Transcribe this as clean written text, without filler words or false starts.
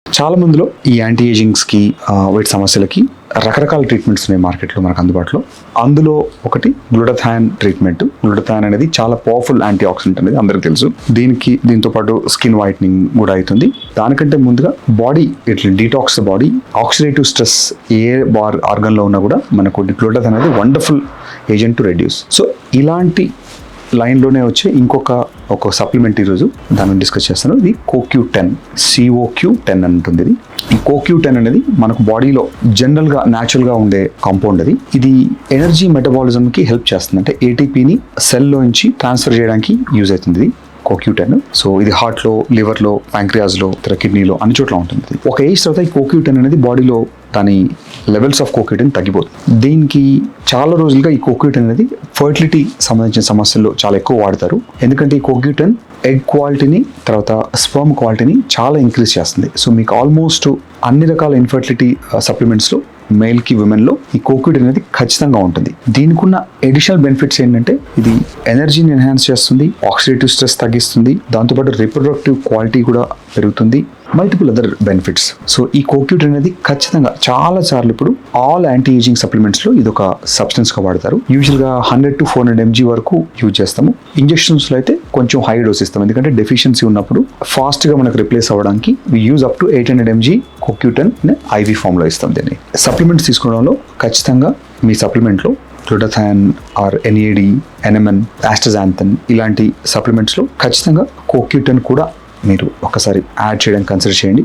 చాలా మందిలో ఈ యాంటీ ఏజింగ్స్కి వీటి సమస్యలకి రకరకాల ట్రీట్మెంట్స్ ఉన్నాయి మార్కెట్లో మనకు అందుబాటులో. అందులో ఒకటి గ్లూటాథయాన్ ట్రీట్మెంట్. గ్లూటాథయాన్ అనేది చాలా పవర్ఫుల్ యాంటీ ఆక్సిడెంట్ అనేది అందరికీ తెలుసు. దీంతో పాటు స్కిన్ వైట్నింగ్ కూడా అవుతుంది. దానికంటే ముందుగా బాడీ ఇట్లా డీటాక్స్ బాడీ, ఆక్సిడేటివ్ స్ట్రెస్ ఏ ఆర్గన్లో ఉన్నా కూడా మనకు గ్లూటాథయాన్ అనేది wonderful agent to reduce. So ఇలాంటి లైన్లోనే వచ్చే ఒక సప్లిమెంట్ ఈరోజు దాన్ని డిస్కస్ చేస్తాను. ఇది CoQ10 CoQ10 అని ఉంటుంది. ఈ CoQ10 అనేది మనకు బాడీలో జనరల్గా న్యాచురల్గా ఉండే కాంపౌండ్. ఇది ఎనర్జీ మెటబాలిజంకి హెల్ప్ చేస్తుంది. అంటే ఏటీపీని సెల్లో నుంచి ట్రాన్స్ఫర్ చేయడానికి యూజ్ అవుతుంది ఇది CoQ10. సో ఇది హార్ట్లో, లివర్లో, ప్యాంక్రియాస్లో, కిడ్నీలో అన్ని చోట్ల ఉంటుంది. ఒక ఏజ్ తర్వాత ఈ CoQ10 అనేది బాడీలో దాని లెవెల్స్ ఆఫ్ CoQ10 తగ్గిపోతుంది. దీనికి చాలా రోజులుగా ఈ CoQ10 అనేది ఫర్టిలిటీ సంబంధించిన సమస్యల్లో చాలా ఎక్కువ వాడతారు. ఎందుకంటే ఈ CoQ10 ఎగ్ క్వాలిటీని, తర్వాత స్పర్మ్ క్వాలిటీని చాలా ఇంక్రీజ్ చేస్తుంది. సో మీకు ఆల్మోస్ట్ అన్ని రకాల ఇన్ఫర్టిలిటీ సప్లిమెంట్స్లో మేల్కి, విమెన్లో ఈ CoQ10 అనేది ఖచ్చితంగా ఉంటుంది. దీనికి ఉన్న అడిషనల్ బెనిఫిట్స్ ఏంటంటే ఇది ఎనర్జీని ఎన్హాన్స్ చేస్తుంది, ఆక్సిడేటివ్ స్ట్రెస్ తగ్గిస్తుంది, దాంతోపాటు రీప్రొడక్టివ్ క్వాలిటీ కూడా పెరుగుతుంది, మల్టిపుల్ అదర్ బెనిఫిట్స్. సో ఈ CoQ10 అనేది ఖచ్చితంగా చాలా సార్లు ఇప్పుడు ఆల్ యాంటీ ఏజింగ్ సప్లిమెంట్స్లో ఇది ఒక సబ్స్టెన్స్గా వాడతారు. యూజువల్గా 100 to 400 mg వరకు యూజ్ చేస్తాము. ఇంజెక్షన్స్లో అయితే కొంచెం హై డోస్ ఇస్తాం, ఎందుకంటే డెఫిషియన్సీ ఉన్నప్పుడు ఫాస్ట్గా మనకు రిప్లేస్ అవ్వడానికి use up to 800 mg CoQ10 IV ఫామ్లో ఇస్తాం. దీన్ని సప్లిమెంట్స్ తీసుకోవడంలో ఖచ్చితంగా మీ సప్లిమెంట్లో గ్లూటాథయాన్ ఆర్ NAD, NMN, ఆస్టజాంథన్ ఇలాంటి సప్లిమెంట్స్లో ఖచ్చితంగా CoQ10 కూడా మీరు ఒకసారి యాడ్ చేయడానికి కన్సిడర్ చేయండి.